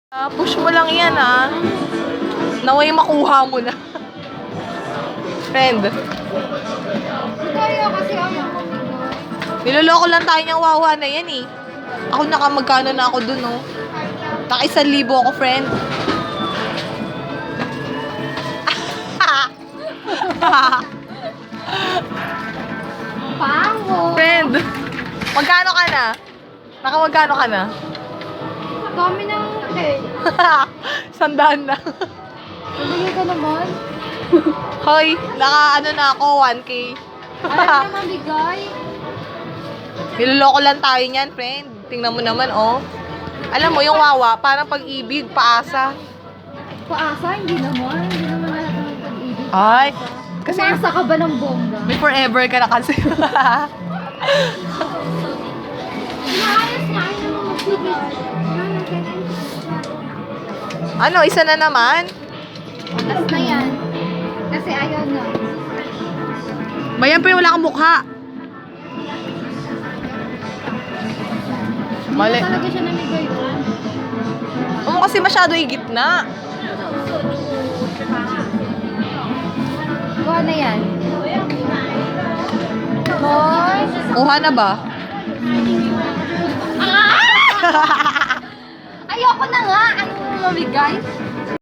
Push mo lang yan, ah. Naway makuha mo na. Friend. Kaya kasi ano. Niloloko lang tayo niyang wawa na yan, eh. Ako nakamagkano na ako dun, oh. Naka 1,000 ako, friend. Pango. Friend, magkano ka na? Nakamagkano ka na? Dami ng hey. 100 na. Nabigay ka naman. Hoy, ano na ako, 1K. Ayaw naman bigay. Niloloko lang tayo niyan, friend. Tingnan mo naman, oh. Alam mo, yung wawa, parang pag-ibig, paasa. Paasa, hindi naman. Hindi naman lahat ng pag-ibig. Ay, kasi Umasa ka ba ng bongga? may forever ka na kasi. Inaayos niya. Ayaw naman magbigay. Ano, isa na naman? Tapos na yan. Kasi ayaw na. Bayan pa yung wala kang mukha. Mali. Hindi na talaga siya namigay. Mo kasi masyado higit na. Kuha na yan. Boy. Kuha na ba? Ayoko na nga. Ano mo mabigay?